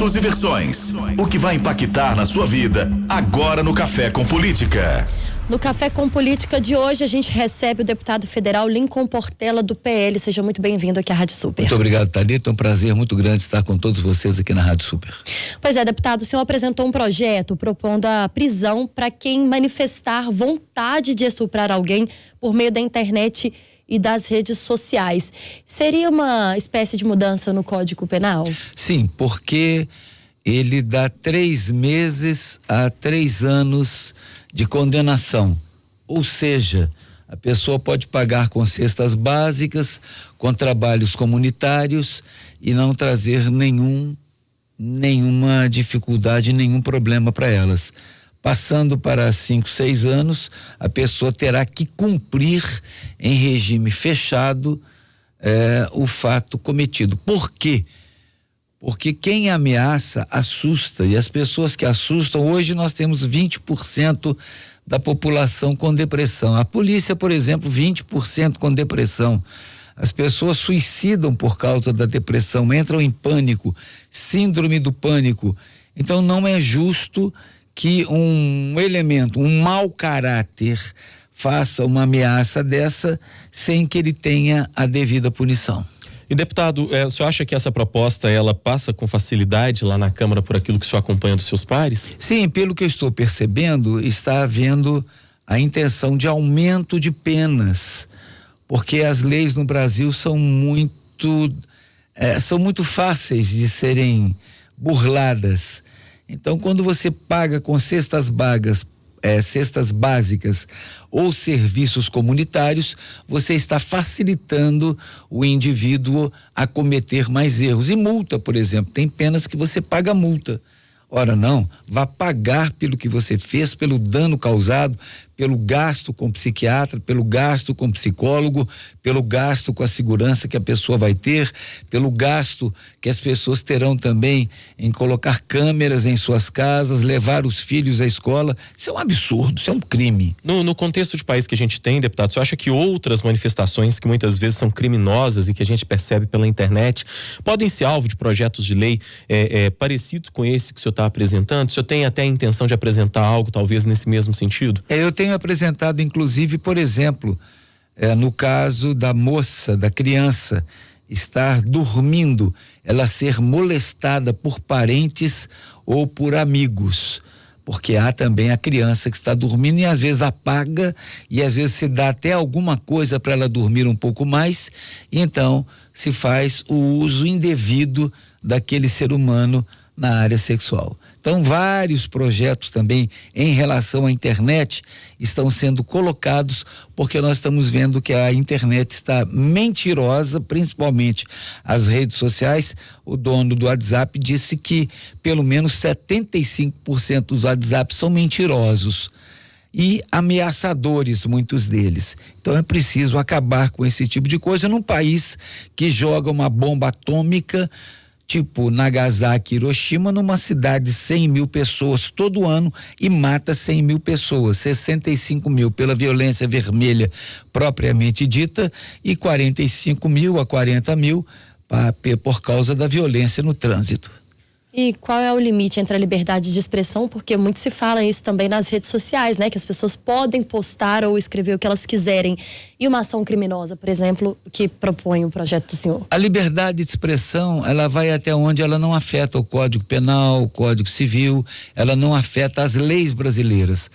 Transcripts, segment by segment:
E versões. O que vai impactar na sua vida agora no Café com Política. No Café com Política de hoje, a gente recebe o deputado federal Lincoln Portela, do PL. Seja muito bem-vindo aqui à Rádio Super. Muito obrigado, Thalita. É um prazer muito grande estar com todos vocês aqui na Rádio Super. Pois é, deputado, o senhor apresentou um projeto propondo a prisão para quem manifestar vontade de estuprar alguém por meio da internet e das redes sociais. Seria uma espécie de mudança no Código Penal? Sim, porque ele dá 3 meses a 3 anos de condenação. Ou seja, a pessoa pode pagar com cestas básicas, com trabalhos comunitários e não trazer nenhuma dificuldade, nenhum problema para elas. Passando para 5, 6 anos, a pessoa terá que cumprir em regime fechado o fato cometido. Por quê? Porque quem ameaça assusta, e as pessoas que assustam, hoje nós temos 20% da população com depressão. A polícia, por exemplo, 20% com depressão. As pessoas suicidam por causa da depressão, entram em pânico, síndrome do pânico. Então não é justo que um elemento, um mau caráter, faça uma ameaça dessa sem que ele tenha a devida punição. E deputado, o senhor acha que essa proposta ela passa com facilidade lá na Câmara por aquilo que o senhor acompanha dos seus pares? Sim, pelo que eu estou percebendo, está havendo a intenção de aumento de penas, porque as leis no Brasil são muito fáceis de serem burladas. Então, quando você paga com cestas básicas ou serviços comunitários, você está facilitando o indivíduo a cometer mais erros. E multa, por exemplo, tem penas que você paga multa. Ora, não, vá pagar pelo que você fez, pelo dano causado, pelo gasto com psiquiatra, pelo gasto com psicólogo, pelo gasto com a segurança que a pessoa vai ter, pelo gasto que as pessoas terão também em colocar câmeras em suas casas, levar os filhos à escola. Isso é um absurdo, isso é um crime. No contexto de país que a gente tem, deputado, você acha que outras manifestações que muitas vezes são criminosas e que a gente percebe pela internet podem ser alvo de projetos de lei parecidos com esse que o senhor está apresentando? O senhor tem até a intenção de apresentar algo talvez nesse mesmo sentido? Eu tenho apresentado, inclusive, por exemplo, no caso da moça, da criança, estar dormindo, ela ser molestada por parentes ou por amigos, porque há também a criança que está dormindo e às vezes apaga e às vezes se dá até alguma coisa para ela dormir um pouco mais e então se faz o uso indevido daquele ser humano na área sexual. Então, vários projetos também em relação à internet estão sendo colocados, porque nós estamos vendo que a internet está mentirosa, principalmente as redes sociais. O dono do WhatsApp disse que pelo menos 75% dos WhatsApp são mentirosos e ameaçadores, muitos deles. Então é preciso acabar com esse tipo de coisa num país que joga uma bomba atômica tipo Nagasaki, Hiroshima, numa cidade de 100 mil pessoas todo ano e mata 100 mil pessoas, 65 mil pela violência vermelha propriamente dita e 45 mil a 40 mil por causa da violência no trânsito. E qual é o limite entre a liberdade de expressão? Porque muito se fala isso também nas redes sociais, né? Que as pessoas podem postar ou escrever o que elas quiserem. E uma ação criminosa, por exemplo, que propõe o projeto do senhor? A liberdade de expressão, ela vai até onde ela não afeta o Código Penal, o Código Civil, ela não afeta as leis brasileiras.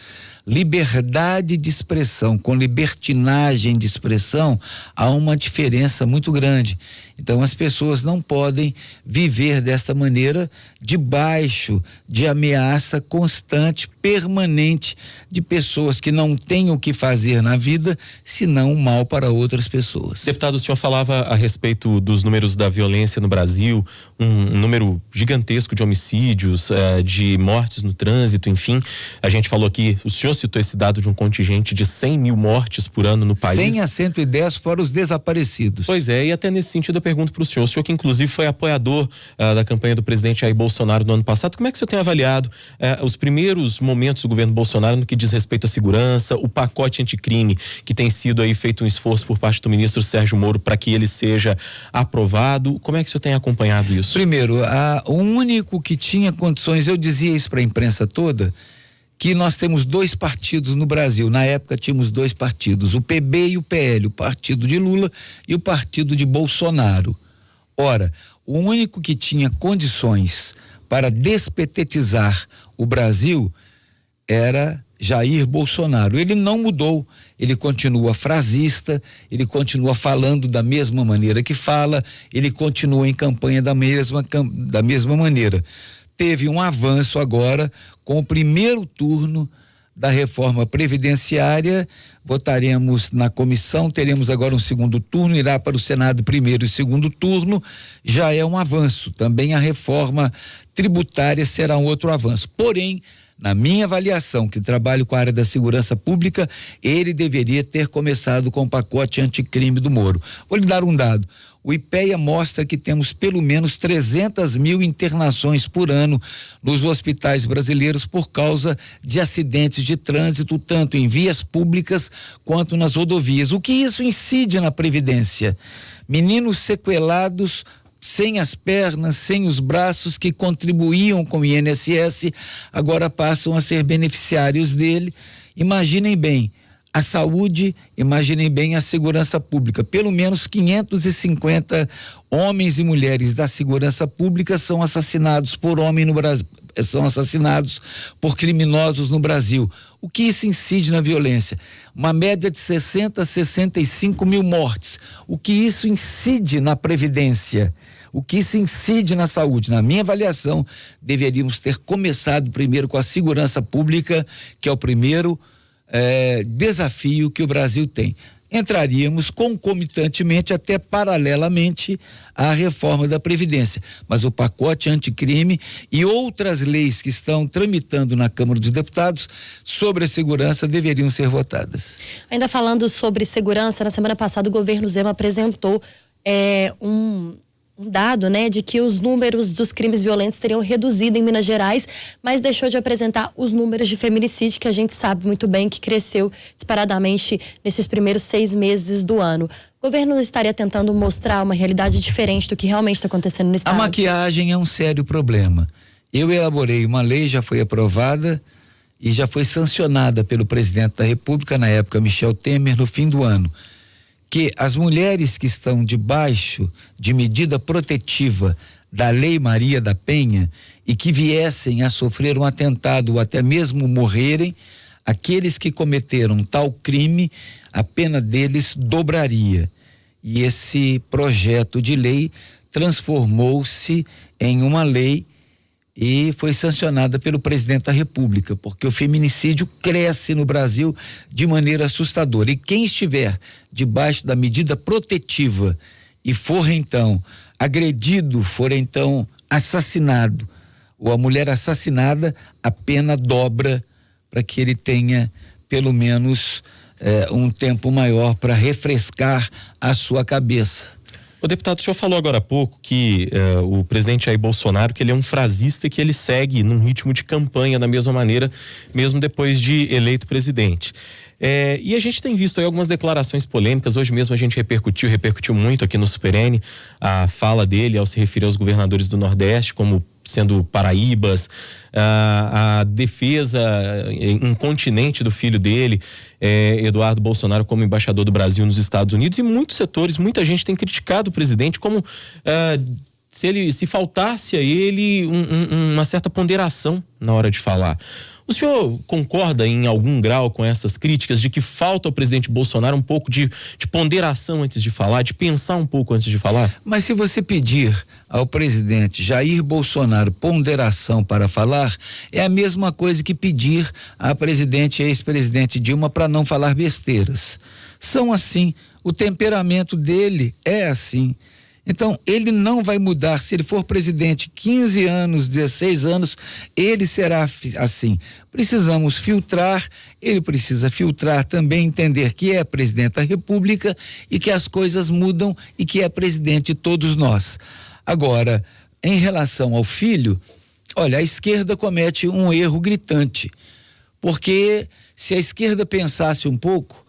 Liberdade de expressão com libertinagem de expressão, há uma diferença muito grande. Então as pessoas não podem viver desta maneira debaixo de ameaça constante, permanente de pessoas que não têm o que fazer na vida, senão o mal para outras pessoas. Deputado, o senhor falava a respeito dos números da violência no Brasil, um número gigantesco de homicídios, de mortes no trânsito, enfim. A gente falou aqui, o senhor citou esse dado de um contingente de 100 mil mortes por ano no país. 100 a 110 fora os desaparecidos. Pois é, e até nesse sentido eu pergunta para o senhor que inclusive foi apoiador da campanha do presidente Jair Bolsonaro no ano passado. Como é que o senhor tem avaliado os primeiros momentos do governo Bolsonaro no que diz respeito à segurança, o pacote anticrime que tem sido aí feito um esforço por parte do ministro Sérgio Moro para que ele seja aprovado? Como é que o senhor tem acompanhado isso? Primeiro, o único que tinha condições, eu dizia isso para a imprensa toda, que nós temos 2 partidos no Brasil. Na época tínhamos 2 partidos, o PB e o PL, o partido de Lula e o partido de Bolsonaro. Ora, o único que tinha condições para despetetizar o Brasil era Jair Bolsonaro. Ele não mudou, ele continua frasista, ele continua falando da mesma maneira que fala, ele continua em campanha da mesma maneira. Teve um avanço agora com o primeiro turno da reforma previdenciária. Votaremos na comissão, teremos agora um segundo turno, irá para o Senado primeiro e segundo turno, já é um avanço. Também a reforma tributária será um outro avanço. Porém, na minha avaliação, que trabalho com a área da segurança pública, ele deveria ter começado com o pacote anticrime do Moro. Vou lhe dar um dado. O IPEA mostra que temos pelo menos 300 mil internações por ano nos hospitais brasileiros por causa de acidentes de trânsito, tanto em vias públicas quanto nas rodovias. O que isso incide na Previdência? Meninos sequelados, sem as pernas, sem os braços, que contribuíam com o INSS, agora passam a ser beneficiários dele. Imaginem bem a saúde, imaginem bem a segurança pública. Pelo menos 550 homens e mulheres da segurança pública são assassinados por homem no Brasil, são assassinados por criminosos no Brasil. O que isso incide na violência? Uma média de 60 a 65 mil mortes. O que isso incide na Previdência? O que isso incide na saúde? Na minha avaliação, deveríamos ter começado primeiro com a segurança pública, que é o primeiro desafio que o Brasil tem. Entraríamos concomitantemente, até paralelamente, à reforma da Previdência. Mas o pacote anticrime e outras leis que estão tramitando na Câmara dos Deputados sobre a segurança deveriam ser votadas. Ainda falando sobre segurança, na semana passada o governo Zema apresentou um dado, né, de que os números dos crimes violentos teriam reduzido em Minas Gerais, mas deixou de apresentar os números de feminicídio, que a gente sabe muito bem que cresceu disparadamente nesses primeiros 6 meses do ano. O governo estaria tentando mostrar uma realidade diferente do que realmente está acontecendo no estado? A maquiagem é um sério problema. Eu elaborei uma lei, já foi aprovada e já foi sancionada pelo presidente da República, na época Michel Temer, no fim do ano, que as mulheres que estão debaixo de medida protetiva da Lei Maria da Penha e que viessem a sofrer um atentado ou até mesmo morrerem, aqueles que cometeram tal crime, a pena deles dobraria. E esse projeto de lei transformou-se em uma lei e foi sancionada pelo presidente da República, porque o feminicídio cresce no Brasil de maneira assustadora. E quem estiver debaixo da medida protetiva e for então agredido, for então assassinado, ou a mulher assassinada, a pena dobra para que ele tenha pelo menos um tempo maior para refrescar a sua cabeça. O deputado, o senhor falou agora há pouco que o presidente Jair Bolsonaro, que ele é um frasista, que ele segue num ritmo de campanha da mesma maneira, mesmo depois de eleito presidente. E a gente tem visto aí algumas declarações polêmicas. Hoje mesmo a gente repercutiu muito aqui no Super N a fala dele ao se referir aos governadores do Nordeste como sendo paraíbas, a defesa incontinente do filho dele, Eduardo Bolsonaro, como embaixador do Brasil nos Estados Unidos, e muitos setores, muita gente tem criticado o presidente como se faltasse a ele uma certa ponderação na hora de falar. O senhor concorda em algum grau com essas críticas de que falta ao presidente Bolsonaro um pouco de ponderação antes de falar, de pensar um pouco antes de falar? Mas se você pedir ao presidente Jair Bolsonaro ponderação para falar, é a mesma coisa que pedir à presidente e ex-presidente Dilma para não falar besteiras. São assim, o temperamento dele é assim. Então, ele não vai mudar. Se ele for presidente 15 anos, 16 anos, ele será assim. Precisamos filtrar, ele precisa filtrar também, entender que é presidente da República e que as coisas mudam e que é presidente de todos nós. Agora, em relação ao filho, olha, a esquerda comete um erro gritante, porque se a esquerda pensasse um pouco,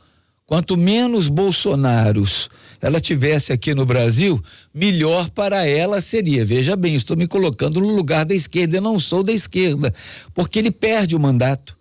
quanto menos Bolsonaros ela tivesse aqui no Brasil, melhor para ela seria. Veja bem, estou me colocando no lugar da esquerda, eu não sou da esquerda, porque ele perde o mandato.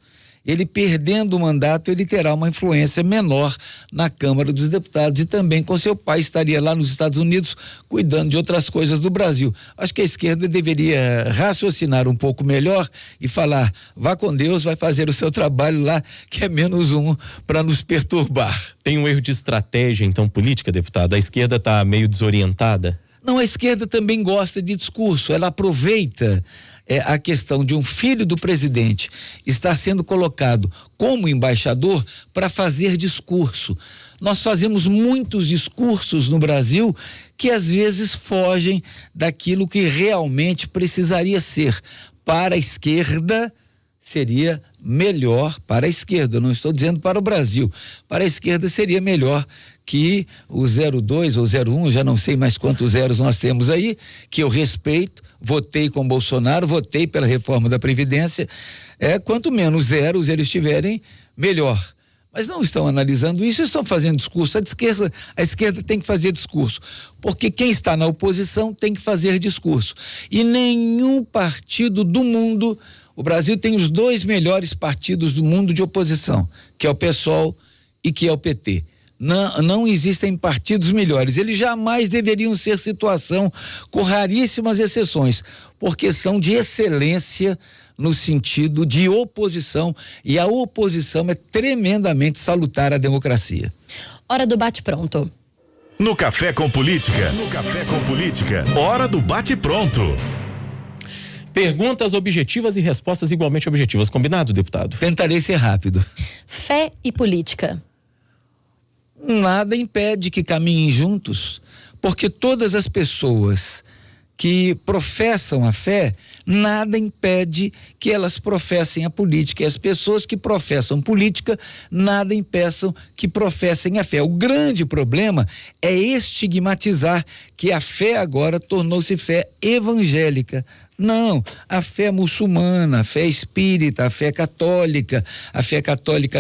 Ele perdendo o mandato, ele terá uma influência menor na Câmara dos Deputados e também com seu pai estaria lá nos Estados Unidos cuidando de outras coisas do Brasil. Acho que a esquerda deveria raciocinar um pouco melhor e falar, vá com Deus, vai fazer o seu trabalho lá, que é menos um para nos perturbar. Tem um erro de estratégia, então, política, deputado? A esquerda está meio desorientada? Não, a esquerda também gosta de discurso, ela aproveita a questão de um filho do presidente estar sendo colocado como embaixador para fazer discurso. Nós fazemos muitos discursos no Brasil que às vezes fogem daquilo que realmente precisaria ser. Para a esquerda, seria melhor para a esquerda, não estou dizendo para o Brasil. Para a esquerda seria melhor que o 02 ou 01, já não sei mais quantos zeros nós temos aí, que eu respeito, votei com Bolsonaro, votei pela reforma da Previdência, quanto menos zeros eles tiverem, melhor. Mas não estão analisando isso, estão fazendo discurso. A esquerda tem que fazer discurso, porque quem está na oposição tem que fazer discurso. E nenhum partido do mundo, o Brasil tem os 2 melhores partidos do mundo de oposição, que é o PSOL e que é o PT. Não existem partidos melhores, eles jamais deveriam ser situação, com raríssimas exceções, porque são de excelência no sentido de oposição, e a oposição é tremendamente salutar à democracia. Hora do bate-pronto. No Café com Política. Hora do bate-pronto. Perguntas objetivas e respostas igualmente objetivas. Combinado, deputado? Tentarei ser rápido. Fé e política. Nada impede que caminhem juntos, porque todas as pessoas que professam a fé, nada impede que elas professem a política, e as pessoas que professam política, nada impeçam que professem a fé. O grande problema é estigmatizar que a fé agora tornou-se fé evangélica. Não, a fé muçulmana, a fé espírita, a fé católica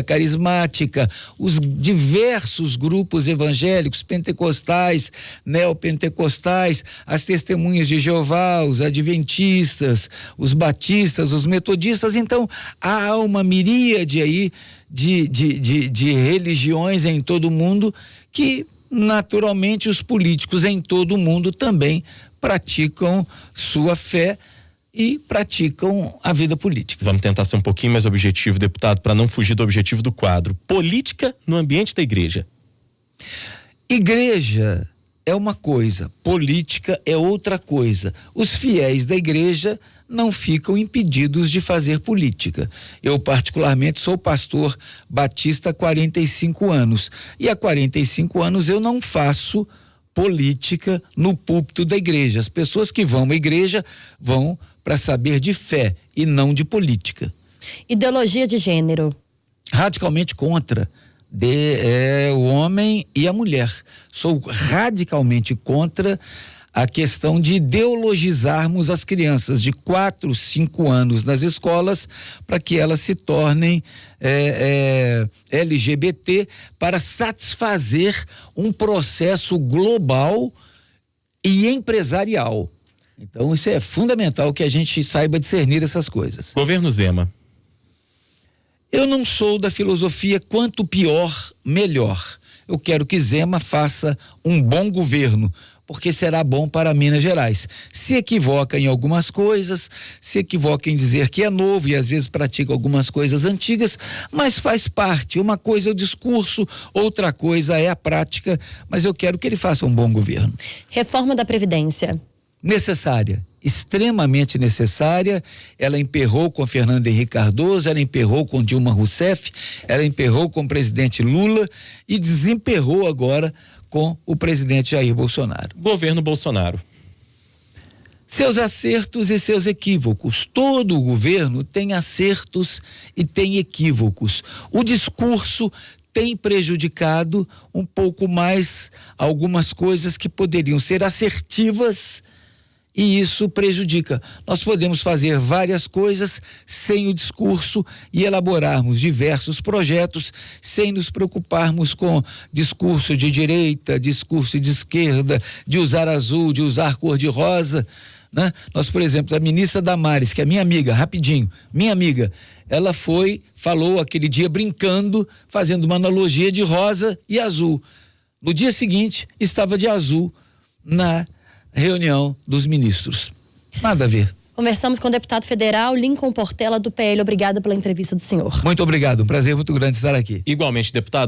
carismática, os diversos grupos evangélicos, pentecostais, neopentecostais, as testemunhas de Jeová, os adventistas, os batistas, os metodistas. Então, há uma miríade aí de religiões em todo o mundo que, naturalmente, os políticos em todo o mundo também praticam sua fé e praticam a vida política. Vamos tentar ser um pouquinho mais objetivo, deputado, para não fugir do objetivo do quadro. Política no ambiente da igreja. Igreja é uma coisa, política é outra coisa. Os fiéis da igreja não ficam impedidos de fazer política. Eu, particularmente, sou pastor batista há 45 anos. E há 45 anos eu não faço política no púlpito da igreja. As pessoas que vão à igreja vão para saber de fé e não de política. Ideologia de gênero. Radicalmente contra o homem e a mulher. Sou radicalmente contra a questão de ideologizarmos as crianças de 4, 5 anos nas escolas para que elas se tornem LGBT, para satisfazer um processo global e empresarial. Então isso é fundamental, que a gente saiba discernir essas coisas. Governo Zema. Eu não sou da filosofia quanto pior, melhor. Eu quero que Zema faça um bom governo, porque será bom para Minas Gerais. Se equivoca em algumas coisas, se equivoca em dizer que é novo e às vezes pratica algumas coisas antigas, mas faz parte. Uma coisa é o discurso, outra coisa é a prática, mas eu quero que ele faça um bom governo. Reforma da Previdência. Necessária, extremamente necessária. Ela emperrou com Fernando Henrique Cardoso, ela emperrou com Dilma Rousseff, ela emperrou com o presidente Lula e desemperrou agora com o presidente Jair Bolsonaro. Governo Bolsonaro. Seus acertos e seus equívocos. Todo o governo tem acertos e tem equívocos. O discurso tem prejudicado um pouco mais algumas coisas que poderiam ser assertivas, e isso prejudica. Nós podemos fazer várias coisas sem o discurso e elaborarmos diversos projetos sem nos preocuparmos com discurso de direita, discurso de esquerda, de usar azul, de usar cor de rosa, né? Nós, por exemplo, a ministra Damares, que é minha amiga, rapidinho, minha amiga, ela falou aquele dia brincando, fazendo uma analogia de rosa e azul. No dia seguinte, estava de azul na reunião dos ministros. Nada a ver. Conversamos com o deputado federal Lincoln Portela, do PL. Obrigada pela entrevista do senhor. Muito obrigado, um prazer muito grande estar aqui. Igualmente, deputado.